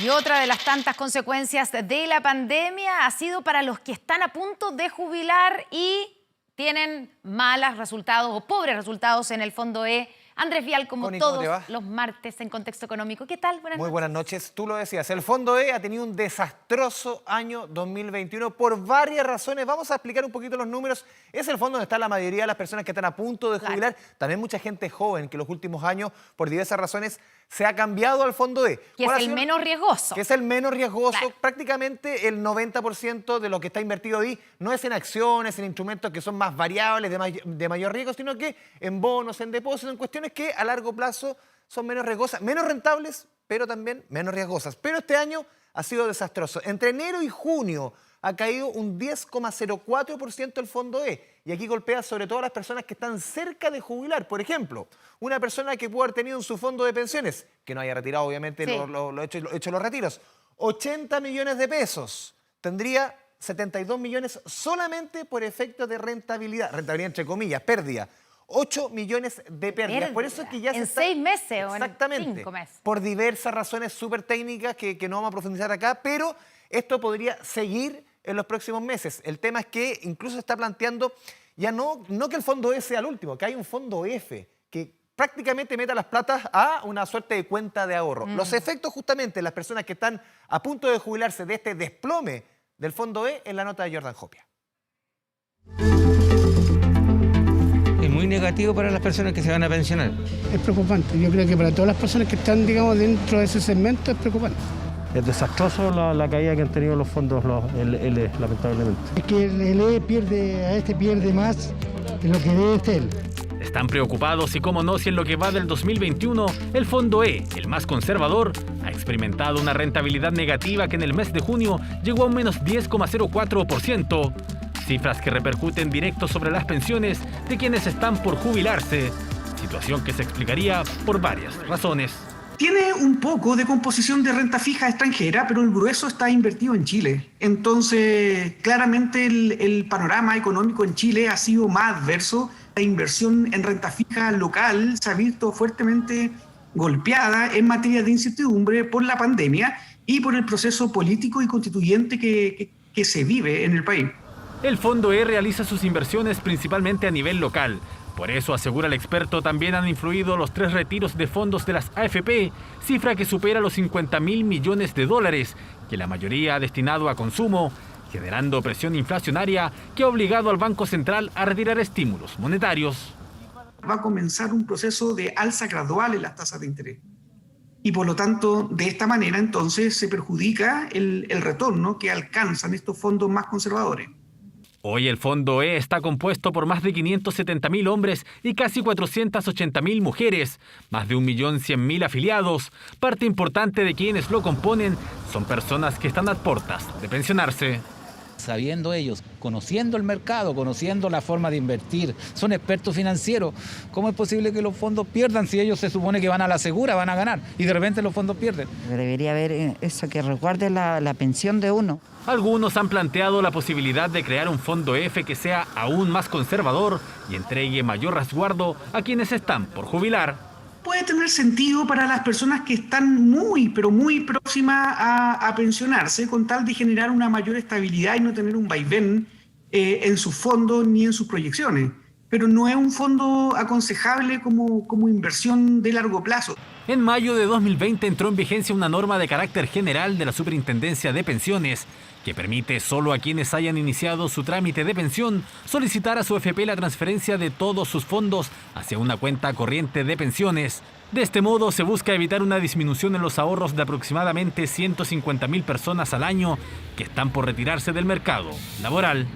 Y otra de las tantas consecuencias de la pandemia ha sido para los que están a punto de jubilar y tienen malos resultados o pobres resultados en el Fondo E. Andrés Vial, como Connie, todos los martes en Contexto Económico. ¿Qué tal? Muy buenas noches. Tú lo decías, el Fondo E ha tenido un desastroso año 2021 por varias razones. Vamos a explicar un poquito los números. Es el fondo donde está la mayoría de las personas que están a punto de jubilar. Claro. También mucha gente joven que en los últimos años, por diversas razones, se ha cambiado al Fondo E. Que es el menos riesgoso. Que es el menos riesgoso. Claro. Prácticamente el 90% de lo que está invertido ahí no es en acciones, en instrumentos que son más variables, de mayor riesgo, sino que en bonos, en depósitos, en cuestiones que a largo plazo son menos riesgosas, menos rentables, pero también menos riesgosas. Pero este año ha sido desastroso. Entre enero y junio ha caído un 10,04% el Fondo E. Y aquí golpea sobre todo a las personas que están cerca de jubilar. Por ejemplo, una persona que pudo haber tenido en su fondo de pensiones, que no haya retirado obviamente sí, lo hecho los retiros, 80 millones de pesos, tendría 72 millones solamente por efecto de rentabilidad entre comillas, pérdida. 8 millones de pérdidas. Por eso es que ya en 6 meses o en 5 meses. Por diversas razones súper técnicas que no vamos a profundizar acá, pero esto podría seguir en los próximos meses. El tema es que incluso se está planteando ya no que el Fondo E sea el último, que hay un Fondo F que prácticamente meta las platas a una suerte de cuenta de ahorro. Los efectos justamente en las personas que están a punto de jubilarse de este desplome del Fondo E en la nota de Jordan Hopia. Muy negativo para las personas que se van a pensionar. Es preocupante. Yo creo que para todas las personas que están, digamos, dentro de ese segmento es preocupante. Es desastroso la caída que han tenido los fondos, el E, lamentablemente. Es que el E pierde más de lo que debe él. Están preocupados y, cómo no, si en lo que va del 2021, el Fondo E, el más conservador, ha experimentado una rentabilidad negativa que en el mes de junio llegó a un menos 10,04%. Cifras que repercuten directo sobre las pensiones de quienes están por jubilarse, situación que se explicaría por varias razones. Tiene un poco de composición de renta fija extranjera, pero el grueso está invertido en Chile. Entonces, claramente el panorama económico en Chile ha sido más adverso. La inversión en renta fija local se ha visto fuertemente golpeada en materia de incertidumbre por la pandemia y por el proceso político y constituyente que se vive en el país. El Fondo E realiza sus inversiones principalmente a nivel local. Por eso, asegura el experto, también han influido los 3 retiros de fondos de las AFP, cifra que supera los 50.000 millones de dólares, que la mayoría ha destinado a consumo, generando presión inflacionaria que ha obligado al Banco Central a retirar estímulos monetarios. Va a comenzar un proceso de alza gradual en las tasas de interés. Y por lo tanto, de esta manera, entonces, se perjudica el retorno que alcanzan estos fondos más conservadores. Hoy el Fondo E está compuesto por más de 570.000 hombres y casi 480.000 mujeres, más de 1.100.000 afiliados. Parte importante de quienes lo componen son personas que están a puertas de pensionarse. Sabiendo ellos, conociendo el mercado, conociendo la forma de invertir, son expertos financieros. ¿Cómo es posible que los fondos pierdan si ellos se supone que van a la segura, van a ganar, y de repente los fondos pierden? Debería haber eso que resguarde la pensión de uno. Algunos han planteado la posibilidad de crear un Fondo F que sea aún más conservador y entregue mayor resguardo a quienes están por jubilar. Puede tener sentido para las personas que están pero muy próximas a pensionarse, con tal de generar una mayor estabilidad y no tener un vaivén en sus fondos ni en sus proyecciones. Pero no es un fondo aconsejable como inversión de largo plazo. En mayo de 2020 entró en vigencia una norma de carácter general de la Superintendencia de Pensiones que permite solo a quienes hayan iniciado su trámite de pensión solicitar a su AFP la transferencia de todos sus fondos hacia una cuenta corriente de pensiones. De este modo se busca evitar una disminución en los ahorros de aproximadamente 150.000 personas al año que están por retirarse del mercado laboral.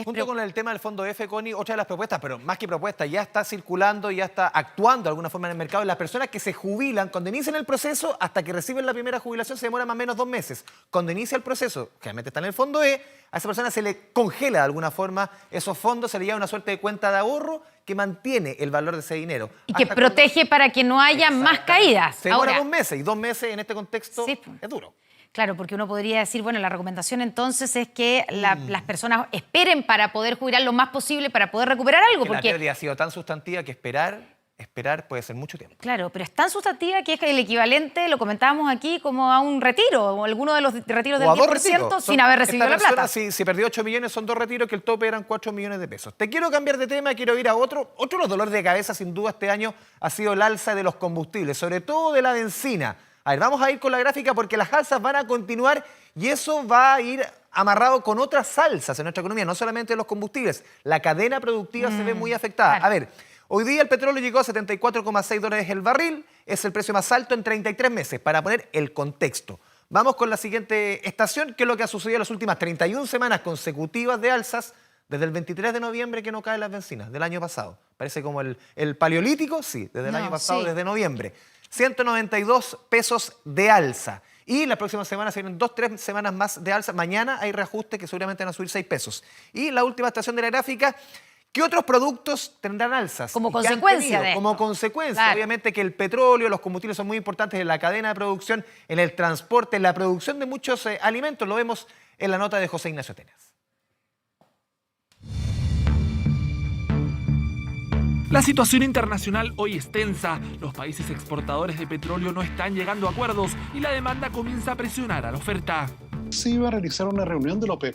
Junto con el tema del Fondo F, Connie, otra de las propuestas, pero más que propuestas, ya está circulando, ya está actuando de alguna forma en el mercado. Las personas que se jubilan, cuando inician el proceso, hasta que reciben la primera jubilación, se demora más o menos 2 meses. Cuando inicia el proceso, que realmente está en el Fondo E, a esa persona se le congela de alguna forma esos fondos, se le lleva una suerte de cuenta de ahorro que mantiene el valor de ese dinero. Y que protege para que no haya más caídas. Se demora 2 meses, y 2 meses en este contexto es duro. Claro, porque uno podría decir, bueno, la recomendación entonces es que las personas esperen para poder jubilar lo más posible, para poder recuperar algo. Porque la pérdida ha sido tan sustantiva que esperar esperar puede ser mucho tiempo. Claro, pero es tan sustantiva que es el equivalente, lo comentábamos aquí, como a un retiro, o alguno de los retiros del O a 2 10% retiros. sin haber recibido Esta la plata. persona, si perdió 8 millones, son 2 retiros, que el tope eran 4 millones de pesos. Te quiero cambiar de tema, quiero ir a otro. Otro de los dolores de cabeza, sin duda, este año ha sido el alza de los combustibles, sobre todo de la benzina. A ver, vamos a ir con la gráfica porque las alzas van a continuar y eso va a ir amarrado con otras alzas en nuestra economía, no solamente los combustibles. La cadena productiva se ve muy afectada. Claro. A ver, hoy día el petróleo llegó a $74,6 el barril, es el precio más alto en 33 meses, para poner el contexto. Vamos con la siguiente estación, que es lo que ha sucedido en las últimas 31 semanas consecutivas de alzas, desde el 23 de noviembre que no caen las bencinas, del año pasado. Parece como el paleolítico, sí, desde el año pasado, sí. desde noviembre. 192 pesos de alza. Y las próximas semanas se vienen 2-3 semanas más de alza. Mañana hay reajustes que seguramente van a subir 6 pesos. Y la última estación de la gráfica, ¿qué otros productos tendrán alzas? Como ¿Y qué han consecuencia tenido? de esto. Como consecuencia, Claro. obviamente que el petróleo, los combustibles son muy importantes en la cadena de producción, en el transporte, en la producción de muchos alimentos. Lo vemos en la nota de José Ignacio Tenas. La situación internacional hoy es tensa. Los países exportadores de petróleo no están llegando a acuerdos y la demanda comienza a presionar a la oferta. Se iba a realizar una reunión de la OPEP,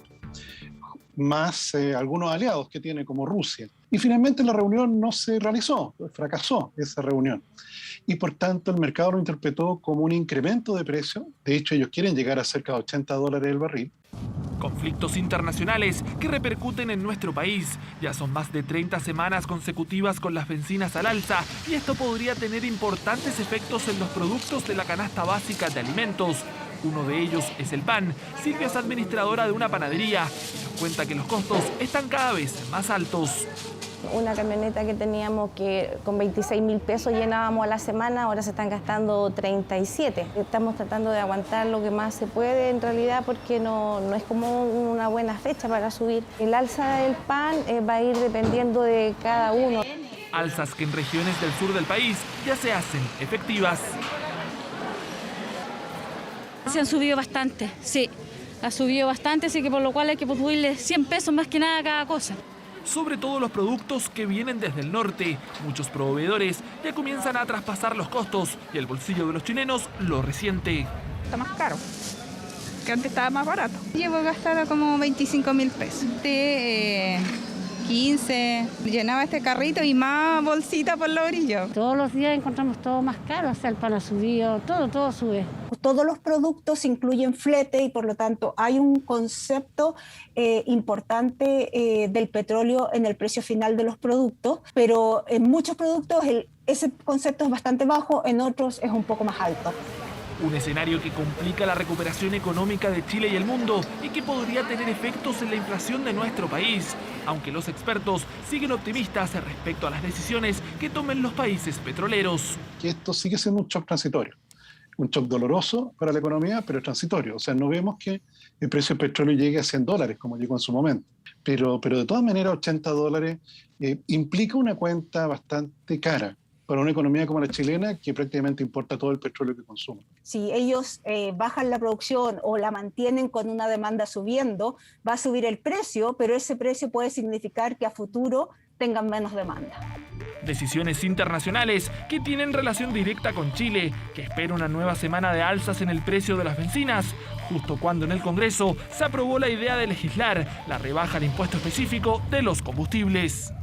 más algunos aliados que tiene como Rusia. Y finalmente la reunión no se realizó, fracasó esa reunión. Y por tanto el mercado lo interpretó como un incremento de precio. De hecho, ellos quieren llegar a cerca de $80 el barril. Conflictos internacionales que repercuten en nuestro país. Ya son más de 30 semanas consecutivas con las bencinas al alza y esto podría tener importantes efectos en los productos de la canasta básica de alimentos. Uno de ellos es el pan. Silvia es administradora de una panadería y nos cuenta que los costos están cada vez más altos. Una camioneta que teníamos que con 26.000 pesos llenábamos a la semana, ahora se están gastando 37. Estamos tratando de aguantar lo que más se puede en realidad porque no es como una buena fecha para subir. El alza del pan va a ir dependiendo de cada uno. Alzas que en regiones del sur del país ya se hacen efectivas. Se han subido bastante, sí. Ha subido bastante, así que por lo cual hay que subirle 100 pesos más que nada a cada cosa. Sobre todo los productos que vienen desde el norte. Muchos proveedores ya comienzan a traspasar los costos y el bolsillo de los chilenos lo resiente. Está más caro, que antes estaba más barato. Llevo gastado como 25.000 pesos. 15, llenaba este carrito y más bolsita por la orilla. Todos los días encontramos todo más caro, o sea, el pan ha subido, todo sube. Todos los productos incluyen flete y por lo tanto hay un concepto importante del petróleo en el precio final de los productos, pero en muchos productos ese concepto es bastante bajo, en otros es un poco más alto. Un escenario que complica la recuperación económica de Chile y el mundo y que podría tener efectos en la inflación de nuestro país, aunque los expertos siguen optimistas respecto a las decisiones que tomen los países petroleros. Que esto sigue siendo un shock transitorio, un shock doloroso para la economía, pero transitorio. O sea, no vemos que el precio del petróleo llegue a $100 como llegó en su momento, pero de todas maneras $80 implica una cuenta bastante cara para una economía como la chilena, que prácticamente importa todo el petróleo que consume. Si ellos bajan la producción o la mantienen con una demanda subiendo, va a subir el precio, pero ese precio puede significar que a futuro tengan menos demanda. Decisiones internacionales que tienen relación directa con Chile, que espera una nueva semana de alzas en el precio de las bencinas, justo cuando en el Congreso se aprobó la idea de legislar la rebaja al impuesto específico de los combustibles.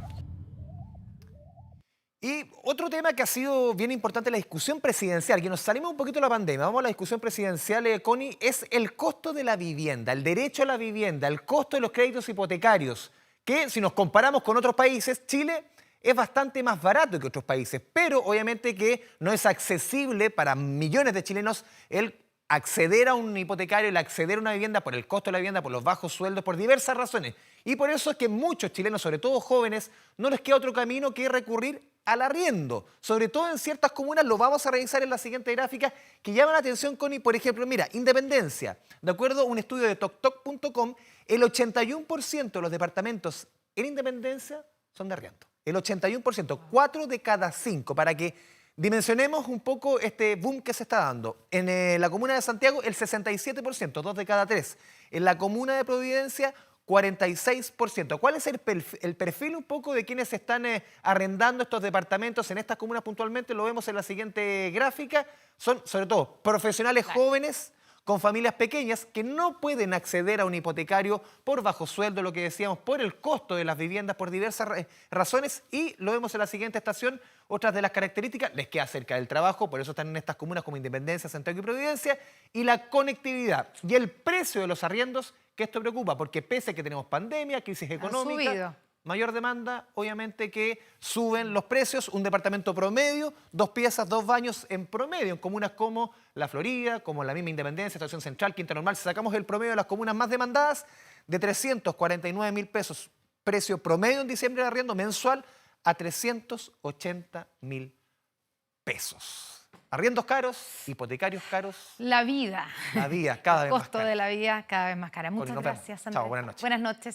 Y otro tema que ha sido bien importante en la discusión presidencial, que nos salimos un poquito de la pandemia, vamos a la discusión presidencial, Connie, es el costo de la vivienda, el derecho a la vivienda, el costo de los créditos hipotecarios, que si nos comparamos con otros países, Chile es bastante más barato que otros países, pero obviamente que no es accesible para millones de chilenos el acceder a un hipotecario, el acceder a una vivienda por el costo de la vivienda, por los bajos sueldos, por diversas razones. Y por eso es que muchos chilenos, sobre todo jóvenes, no les queda otro camino que recurrir al arriendo. Sobre todo en ciertas comunas, lo vamos a revisar en la siguiente gráfica, que llama la atención, Connie. Por ejemplo, mira, Independencia. De acuerdo a un estudio de toktok.com, el 81% de los departamentos en Independencia son de arriendo. El 81%, 4 de cada 5, para que dimensionemos un poco este boom que se está dando. En la comuna de Santiago, el 67%, 2 de cada 3. En la comuna de Providencia, 46%. ¿Cuál es el perfil un poco de quienes están arrendando estos departamentos en estas comunas puntualmente? Lo vemos en la siguiente gráfica. Son sobre todo profesionales jóvenes con familias pequeñas que no pueden acceder a un hipotecario por bajo sueldo, lo que decíamos, por el costo de las viviendas, por diversas razones. Y lo vemos en la siguiente estación. Otras de las características, les queda cerca del trabajo, por eso están en estas comunas como Independencia, Santiago y Providencia, y la conectividad y el precio de los arriendos, que esto preocupa, porque pese a que tenemos pandemia, crisis económica, mayor demanda, obviamente que suben los precios. Un departamento promedio, 2 piezas, 2 baños en promedio, en comunas como La Florida, como la misma Independencia, Estación Central, Quinta Normal. Si sacamos el promedio de las comunas más demandadas, de 349.000 pesos, precio promedio en diciembre de arriendo mensual, a 380.000 pesos. Arriendos caros, hipotecarios caros. La vida. La vida cada vez más cara. El costo de la vida cada vez más cara. Muchas gracias, Andrés. Chao, buenas noches. Buenas noches.